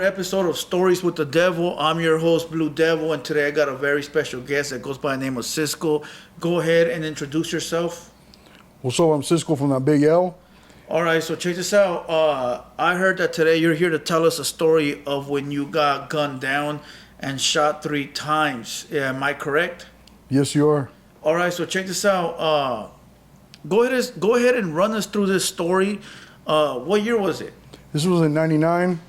episode of Stories with the Devil. I'm your host, Blue Devil, and today I got a very special guest that goes by the name of Ciscoe. Go ahead and introduce yourself. What's up? I'm Ciscoe from that Big L. All right, so check this out. I heard that today you're here to tell us a story of when you got gunned down and shot 3 times. Yeah, am I correct? Yes, you are. All right, so check this out. Go ahead and run us through this story. What year was it? This was in '99,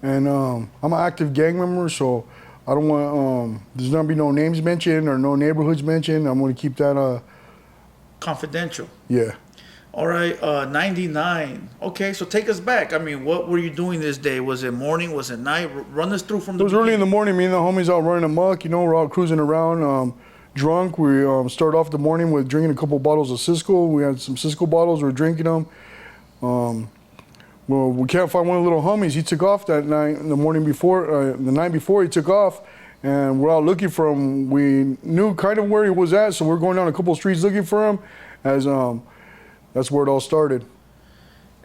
and I'm an active gang member, so I don't want there's not be no names mentioned or no neighborhoods mentioned. I'm going to keep that Confidential. Yeah. All right, 99. Okay, so take us back. I mean, what were you doing this day? Was it morning? Was it night? Run us through from the It was early in the morning. Me and the homies out running amok. You know, we're out cruising around, drunk. We started off the morning with drinking a couple bottles of Ciscoe. We had some Ciscoe bottles. We were drinking them. Well, we can't find one of the little homies. He took off that night, the night before he took off, and we're out looking for him. We knew kind of where he was at, so we're going down a couple streets looking for him. As that's where it all started.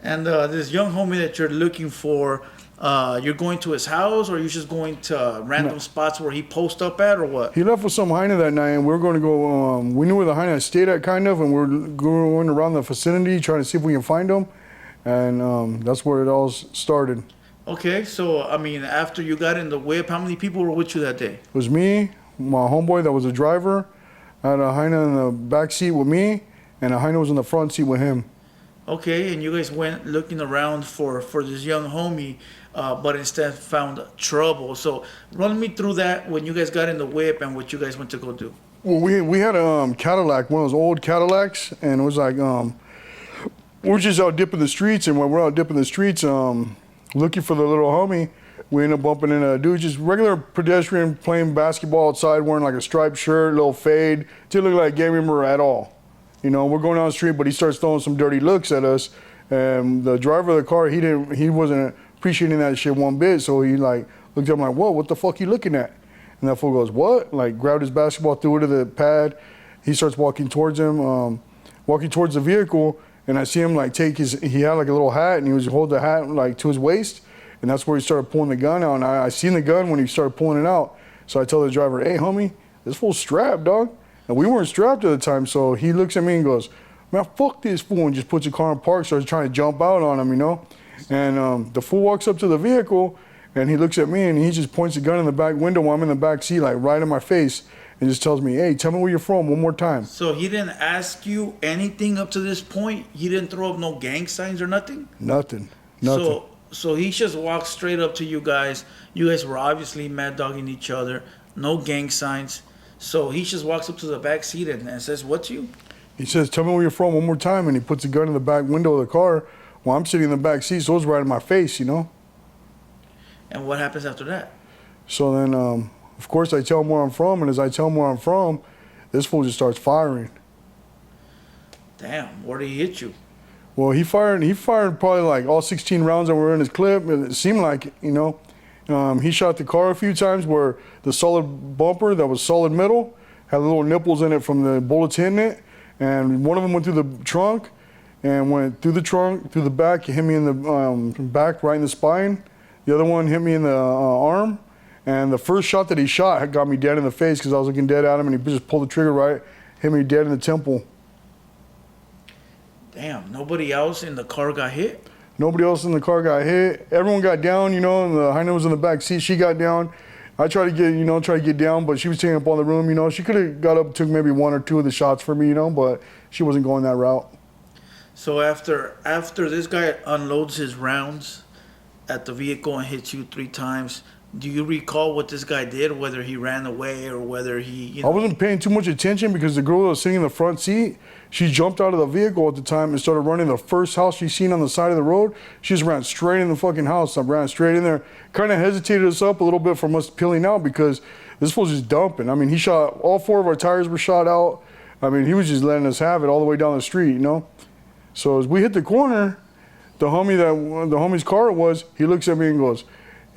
And this young homie that you're looking for, you're going to his house, or you're just going to random spots where he posts up at, or what? He left with some hyena that night, and we were going to go. We knew where the hyena stayed at, kind of, and we're going around the vicinity trying to see if we can find him. And that's where it all started. Okay, so I mean, after you got in the whip, how many people were with you that day? It was me, my homeboy that was a driver. I had a hyena in the back seat with me, and a hyena was in the front seat with him. Okay, and you guys went looking around for this young homie, but instead found trouble. So run me through that when you guys got in the whip and what you guys went to go do. Well, we had a Cadillac, one of those old Cadillacs, and it was like we were just out dipping the streets, and when we're out dipping the streets, looking for the little homie, we ended up bumping into a dude, just regular pedestrian playing basketball outside, wearing like a striped shirt, little fade. Didn't look like a gang member at all. You know, we're going down the street, but he starts throwing some dirty looks at us. And the driver of the car, he wasn't appreciating that shit one bit. So he like looked at him like, "Whoa, what the fuck you looking at?" And that fool goes, "What?" Like grabbed his basketball, threw it to the pad. He starts walking towards him, walking towards the vehicle. And I see him like he had like a little hat, and he was holding the hat like to his waist. And that's where he started pulling the gun out. And I seen the gun when he started pulling it out. So I tell the driver, "Hey, homie, this fool's strapped, dog." And we weren't strapped at the time. So he looks at me and goes, "Man, fuck this fool," and just puts the car in park, starts trying to jump out on him, you know. And the fool walks up to the vehicle, and he looks at me, and he just points the gun in the back window while I'm in the back seat, like right in my face, and just tells me, "Hey, tell me where you're from one more time." So he didn't ask you anything up to this point? He didn't throw up no gang signs or nothing? Nothing. So he just walked straight up to you guys. You guys were obviously mad dogging each other. No gang signs. So he just walks up to the back seat and says, "What to you?" He says, "Tell me where you're from one more time," and he puts the gun in the back window of the car while I'm sitting in the back seat, so it's right in my face, you know. And what happens after that? So then, of course, I tell him where I'm from, and as I tell him where I'm from, this fool just starts firing. Damn, where did he hit you? Well, he fired probably like all 16 rounds that were in his clip, and it seemed like it, you know. He shot the car a few times where the solid bumper that was solid metal had little nipples in it from the bullets hitting it, and one of them went through the trunk and went through the trunk, through the back, hit me in the back, right in the spine. The other one hit me in the arm, and the first shot that he shot had got me dead in the face because I was looking dead at him, and he just pulled the trigger right, hit me dead in the temple. Damn, nobody else in the car got hit? Nobody else in the car got hit. Everyone got down, you know, and the hyena was in the back seat. She got down. I tried to get down, but she was taking up all the room, you know. She could have got up, took maybe 1 or 2 of the shots for me, you know, but she wasn't going that route. So after this guy unloads his rounds at the vehicle and hits you 3 times, do you recall what this guy did, whether he ran away or whether he, you know? I wasn't paying too much attention because the girl that was sitting in the front seat, she jumped out of the vehicle at the time and started running the first house she seen on the side of the road. She just ran straight in the fucking house. I ran straight in there. Kind of hesitated us up a little bit from us peeling out because this was just dumping. I mean, he shot, all 4 of our tires were shot out. I mean, he was just letting us have it all the way down the street, you know? So as we hit the corner, the homie's car was, he looks at me and goes,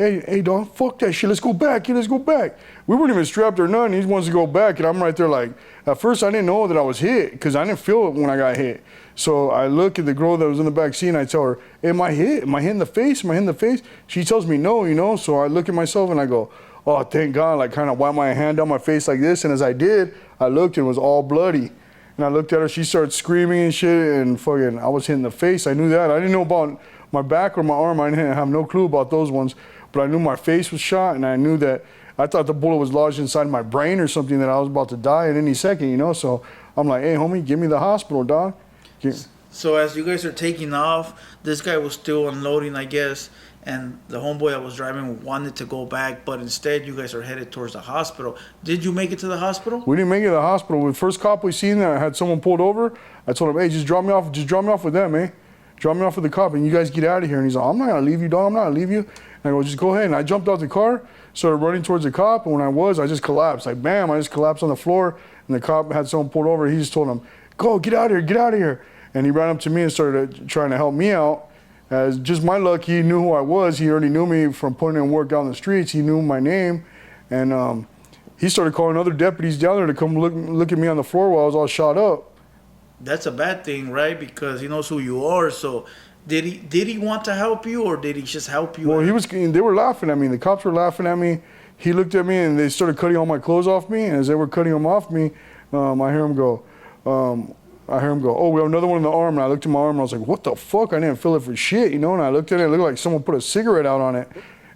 hey, dog, fuck that shit. Let's go back. Yeah, let's go back. We weren't even strapped or nothing. He wants to go back, and I'm right there like, at first I didn't know that I was hit because I didn't feel it when I got hit. So I look at the girl that was in the back seat and I tell her, am I hit? Am I hit in the face? Am I hit in the face? She tells me no, you know. So I look at myself and I go, oh, thank God. Like kind of wipe my hand down my face like this. And as I did, I looked and it was all bloody. And I looked at her, she started screaming and shit, and fucking, I was hit in the face. I knew that. I didn't know about my back or my arm. I didn't have no clue about those ones. But I knew my face was shot, and I knew that, I thought the bullet was lodged inside my brain or something, that I was about to die at any second, you know? So I'm like, hey, homie, give me the hospital, dog. So as you guys are taking off, this guy was still unloading, I guess, and the homeboy that was driving wanted to go back, but instead you guys are headed towards the hospital. Did you make it to the hospital? We didn't make it to the hospital. The first cop we seen that had someone pulled over, I told him, hey, just drop me off with them, eh? Drop me off with the cop and you guys get out of here. And he's like, I'm not gonna leave you, dog, I'm not gonna leave you. And I go, just go ahead. And I jumped out the car, started running towards the cop, and when I just collapsed. Like, bam, I just collapsed on the floor, and the cop had someone pulled over. He just told him, go, get out of here, get out of here. And he ran up to me and started trying to help me out. As just my luck, he knew who I was. He already knew me from putting in work out in the streets. He knew my name. And he started calling other deputies down there to come look at me on the floor while I was all shot up. That's a bad thing, right? Because he knows who you are. So did he want to help you, or did he just help you? Well, they were laughing at me. The cops were laughing at me. He looked at me and they started cutting all my clothes off me. And as they were cutting them off me, I hear him go, oh, we have another one in the arm. And I looked at my arm and I was like, what the fuck? I didn't feel it for shit, you know? And I looked at it, it looked like someone put a cigarette out on it.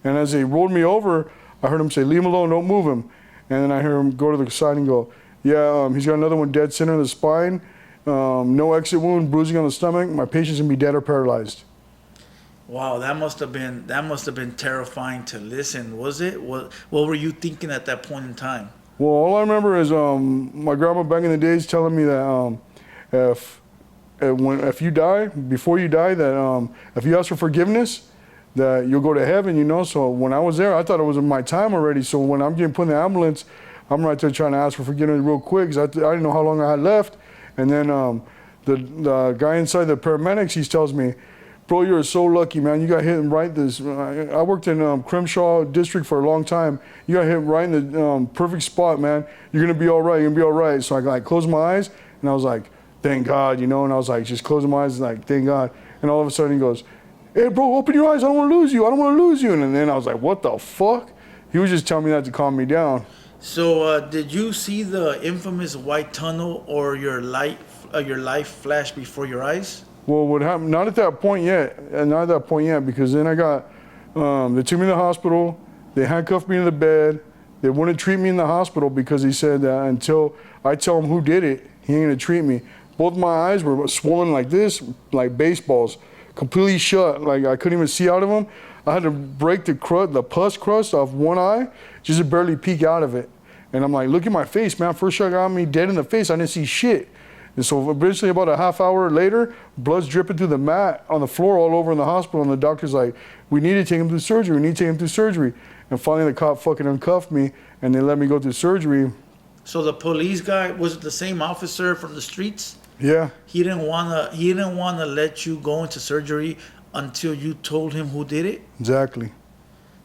And as they rolled me over, I heard him say, leave him alone, don't move him. And then I hear him go to the side and go, yeah, he's got another one dead center in the spine, no exit wound, bruising on the stomach. My patient's gonna be dead or paralyzed. Wow, that must have been terrifying to listen. Was it? What were you thinking at that point in time? Well, all I remember is my grandma back in the days telling me that if you die, before you die, that if you ask for forgiveness, that you'll go to heaven, you know. So when I was there, I thought it was my time already. So when I'm getting put in the ambulance, I'm right there trying to ask for forgiveness real quick because I didn't know how long I had left. And then the guy inside, the paramedics, he tells me, bro, you're so lucky, man. You got hit right this. I worked in Crimshaw District for a long time. You got hit right in the perfect spot, man. You're going to be all right. You're going to be all right. So I like closed my eyes and I was like, thank God, you know. And I was like, just closing my eyes, like, thank God. And all of a sudden he goes, hey, bro, open your eyes. I don't want to lose you. I don't want to lose you. And then I was like, what the fuck? He was just telling me that to calm me down. So did you see the infamous white tunnel or your life flash before your eyes? Well, what happened? Not at that point yet. Not at that point yet, because then I got. They took me to the hospital. They handcuffed me to the bed. They wouldn't treat me in the hospital because he said that until I tell him who did it, he ain't gonna treat me. Both my eyes were swollen like this, like baseballs, completely shut. Like I couldn't even see out of them. I had to break the pus crust off one eye just to barely peek out of it. And I'm like, look at my face, man. First shot got me dead in the face. I didn't see shit. And so eventually about a half hour later, blood's dripping through the mat on the floor all over in the hospital. And the doctor's like, we need to take him through surgery. We need to take him through surgery. And finally the cop fucking uncuffed me and they let me go through surgery. So the police guy, was it the same officer from the streets? Yeah. He didn't wanna let you go into surgery until you told him who did it? Exactly.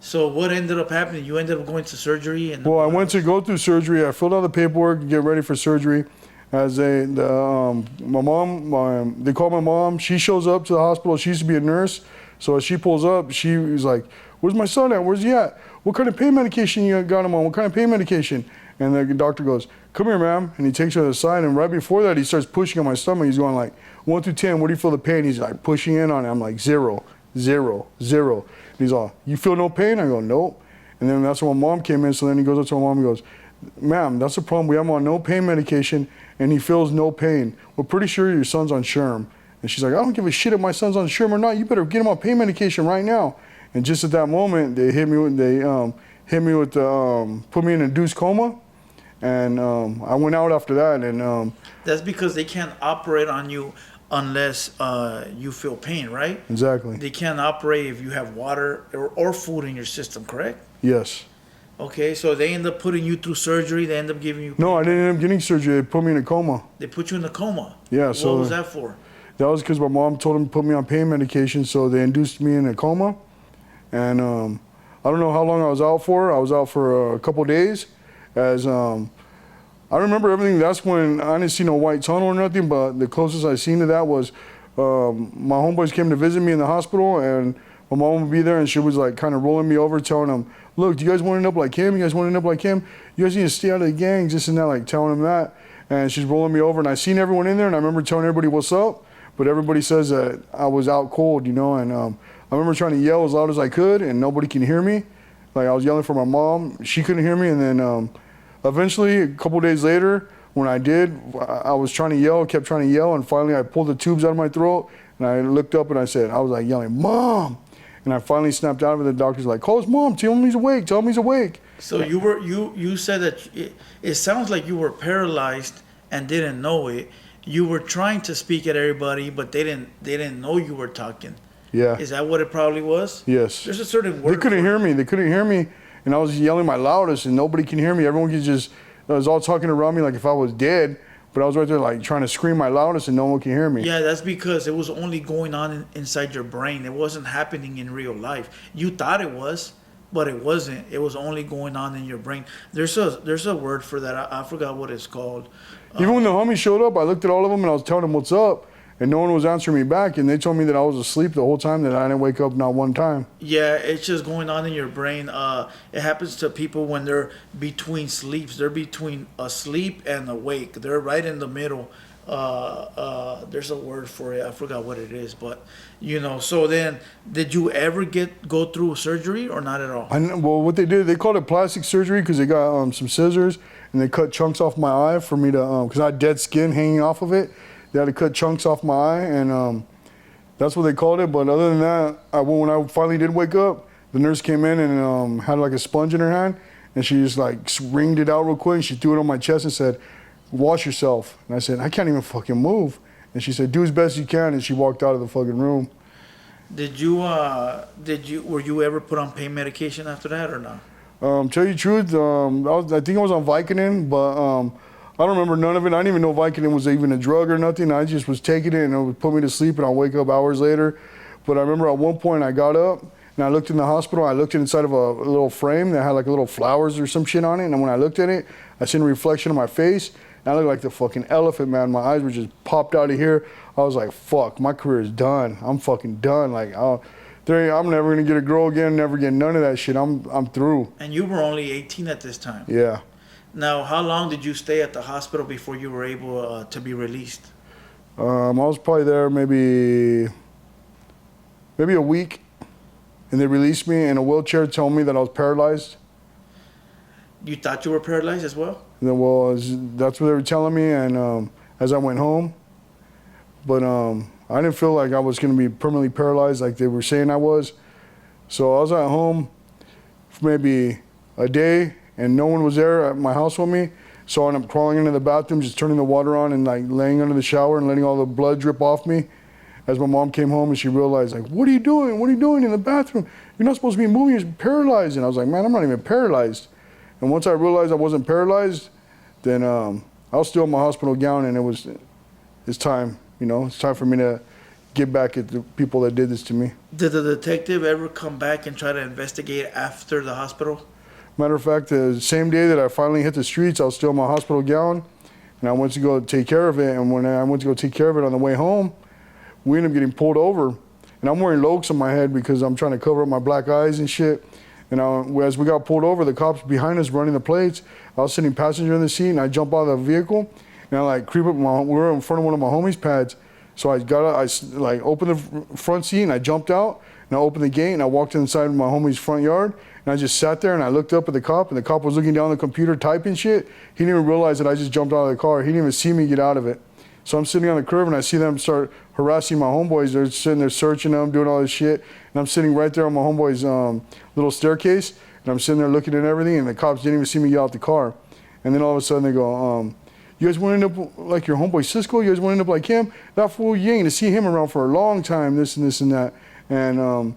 So what ended up happening? You ended up going to surgery and... Well, I went to go through surgery. I filled out the paperwork and get ready for surgery. As my mom, they call my mom. She shows up to the hospital. She used to be a nurse. So as she pulls up, she was like, where's my son at? Where's he at? What kind of pain medication you got him on? What kind of pain medication? And the doctor goes, come here, ma'am. And he takes her to the side. And right before that, he starts pushing on my stomach. He's going like, 1 through 10, where do you feel the pain? He's like pushing in on it. I'm like, 0, 0, 0. And he's all, you feel no pain? I go, nope. And then that's when my mom came in. So then he goes up to my mom and goes, ma'am, that's the problem. We have him on no pain medication and he feels no pain. We're pretty sure your son's on Sherm. And she's like, I don't give a shit if my son's on Sherm or not. You better get him on pain medication right now. And just at that moment, they hit me with put me in induced coma. And I went out after that. And that's because they can't operate on you unless you feel pain, right? Exactly. They can't operate if you have water or food in your system, correct? Yes. Okay, so they end up putting you through surgery. They end up giving you... No, I didn't end up getting surgery. They put me in a coma. They put you in a coma? Yeah, so... What was that for? That was because my mom told them to put me on pain medication, so they induced me in a coma. And I don't know how long I was out for. I was out for a couple days. As I remember everything. That's when I didn't see no white tunnel or nothing. But the closest I seen to that was my homeboys came to visit me in the hospital, and my mom would be there, and she was like kind of rolling me over, telling them, "Look, do you guys want to end up like him? You guys want to end up like him? You guys need to stay out of the gang." Just and that, like telling them that. And she's rolling me over, and I seen everyone in there, and I remember telling everybody what's up. But everybody says that I was out cold, you know. And I remember trying to yell as loud as I could, and nobody can hear me. Like I was yelling for my mom, she couldn't hear me, and then eventually, a couple days later, when I did, I was trying to yell, kept trying to yell, and finally I pulled the tubes out of my throat, and I looked up and I said, I was like yelling, "Mom!" And I finally snapped out of it. The doctor's like, "Call his mom, tell him he's awake, tell him he's awake." So you said that it sounds like you were paralyzed and didn't know it. You were trying to speak at everybody, but they didn't know you were talking. Yeah. Is that what it probably was? Yes. There's a certain word. They couldn't hear me. They couldn't hear me, and I was yelling my loudest, and nobody can hear me. Everyone could just, I was all talking around me like if I was dead, but I was right there like trying to scream my loudest, and no one can hear me. Yeah, that's because it was only going on inside your brain. It wasn't happening in real life. You thought it was, but it wasn't. It was only going on in your brain. There's a word for that. I forgot what it's called. Even when the homies showed up, I looked at all of them and I was telling them what's up, and no one was answering me back, and they told me that I was asleep the whole time, that I didn't wake up not one time. Yeah, it's just going on in your brain. It happens to people when they're between sleeps. They're between asleep and awake. They're right in the middle. There's a word for it. I forgot what it is, but you know. So then, did you ever go through surgery or not at all? Well, what they did, they called it plastic surgery because they got some scissors and they cut chunks off my eye for me to, because I had dead skin hanging off of it. They had to cut chunks off my eye, and that's what they called it. But other than that, when I finally did wake up, the nurse came in and had like a sponge in her hand, and she just like wringed it out real quick, and she threw it on my chest and said, "Wash yourself." And I said, "I can't even fucking move." And she said, "Do as best you can," and she walked out of the fucking room. Were you ever put on pain medication after that or not? Tell you the truth, I think I was on Vicodin, but I don't remember none of it. I didn't even know Vicodin was even a drug or nothing. I just was taking it, and it would put me to sleep, and I'll wake up hours later. But I remember at one point I got up, and I looked in the hospital. I looked inside of a little frame that had like little flowers or some shit on it, and when I looked at it, I seen a reflection of my face, and I looked like the fucking elephant, man. My eyes were just popped out of here. I was like, fuck, my career is done. I'm fucking done. Like, I'm never gonna get a girl again, never get none of that shit. I'm through. And you were only 18 at this time. Yeah. Now, how long did you stay at the hospital before you were able to be released? I was probably there maybe a week, and they released me in a wheelchair, telling me that I was paralyzed. You thought you were paralyzed as well? And then, well, that's what they were telling me, and as I went home, but I didn't feel like I was going to be permanently paralyzed like they were saying I was. So I was at home for maybe a day, and no one was there at my house with me. So I ended up crawling into the bathroom, just turning the water on and like laying under the shower and letting all the blood drip off me. As my mom came home and she realized, like, "What are you doing? What are you doing in the bathroom? You're not supposed to be moving, you're paralyzed." And I was like, "Man, I'm not even paralyzed." And once I realized I wasn't paralyzed, then I was still in my hospital gown, and it's time, you know, it's time for me to get back at the people that did this to me. Did the detective ever come back and try to investigate after the hospital? Matter of fact, the same day that I finally hit the streets, I was still in my hospital gown, and I went to go take care of it. And when I went to go take care of it on the way home, we ended up getting pulled over. And I'm wearing Lokes on my head because I'm trying to cover up my black eyes and shit. And as we got pulled over, the cops behind us running the plates, I was sitting passenger in the seat, and I jump out of the vehicle, and I like creep up we were in front of one of my homies' pads. So I like opened the front seat, and I jumped out, and I opened the gate, and I walked inside my homie's front yard, and I just sat there, and I looked up at the cop, and the cop was looking down the computer typing shit. He didn't even realize that I just jumped out of the car. He didn't even see me get out of it. So I'm sitting on the curb, and I see them start harassing my homeboys. They're sitting there searching them, doing all this shit, and I'm sitting right there on my homeboy's little staircase, and I'm sitting there looking at everything, and the cops didn't even see me get out the car. And then all of a sudden they go, "You guys want to end up like your homeboy Ciscoe? You guys want to end up like him? That fool, you ain't going to see him around for a long time, this and this and that." And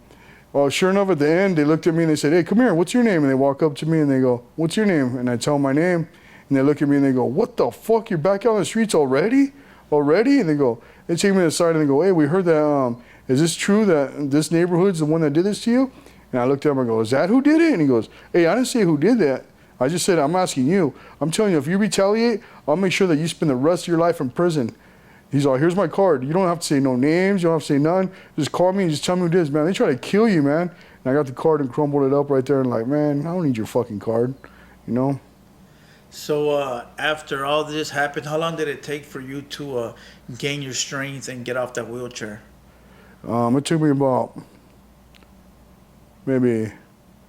well, sure enough, at the end, they looked at me and they said, "Hey, come here, what's your name?" And they walk up to me and they go, "What's your name?" And I tell them my name, and they look at me and they go, "What the fuck, you're back out on the streets already? Already?" And they take me to the side and they go, "Hey, we heard that, is this true that this neighborhood's the one that did this to you?" And I looked at him and I go, is that who did it? And he goes, hey, I didn't say who did that. I just said, I'm asking you. I'm telling you, if you retaliate, I'll make sure that you spend the rest of your life in prison. He's like, here's my card. You don't have to say no names. You don't have to say none. Just call me and just tell me who it is, man. They try to kill you, man. And I got the card and crumbled it up right there and like, man, I don't need your fucking card, you know? So after all this happened, how long did it take for you to gain your strength and get off that wheelchair? It took me about maybe.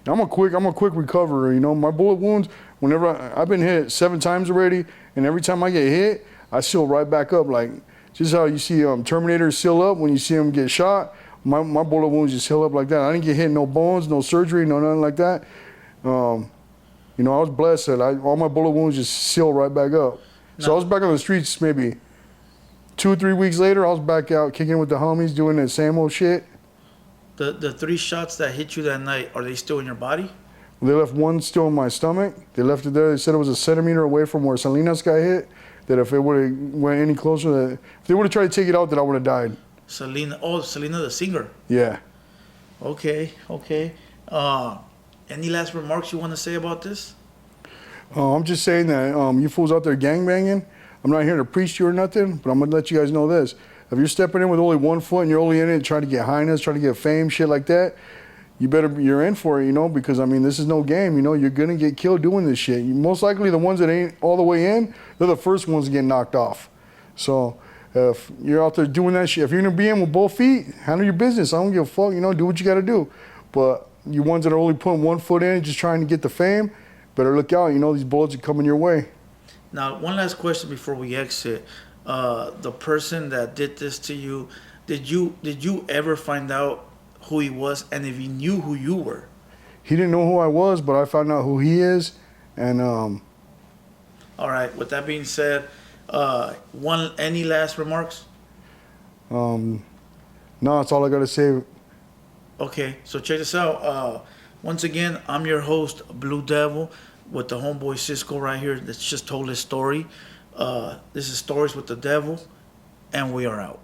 I'm a quick recoverer. You know, my bullet wounds. Whenever I've been hit 7 times already, and every time I get hit, I seal right back up. Like just how you see Terminator seal up when you see him get shot. My bullet wounds just heal up like that. I didn't get hit, no bones, no surgery, no nothing like that. You know, I was blessed that all my bullet wounds just seal right back up. So I was back on the streets maybe 2 or 3 weeks later. I was back out kicking with the homies, doing that same old shit. The 3 shots that hit you that night, are they still in your body? They left one still in my stomach. They left it there. They said it was a centimeter away from where Salinas got hit. That if it would have went any closer, that if they would have tried to take it out, that I would have died. Selena the singer. Yeah. Okay. Any last remarks you want to say about this? I'm just saying that you fools out there gangbanging, I'm not here to preach to you or nothing, but I'm going to let you guys know this. If you're stepping in with only 1 foot and you're only in it trying to get highness, trying to get fame, shit like that, you're in for it, you know, because, I mean, this is no game, you know. You're going to get killed doing this shit. Most likely the ones that ain't all the way in, they're the first ones to get knocked off. So if you're out there doing that shit, if you're going to be in with both feet, handle your business. I don't give a fuck, you know, do what you got to do. But you ones that are only putting 1 foot in, just trying to get the fame, better look out. You know, these bullets are coming your way. Now, one last question before we exit. The person that did this to you, did you ever find out who he was, and if he knew who you were? He didn't know who I was, but I found out who he is. And all right. With that being said, any last remarks? No, that's all I got to say. Okay, so check this out. Once again, I'm your host, Blue Devil, with the homeboy Ciscoe right here that's just told his story. This is Stories with the Devil, and we are out.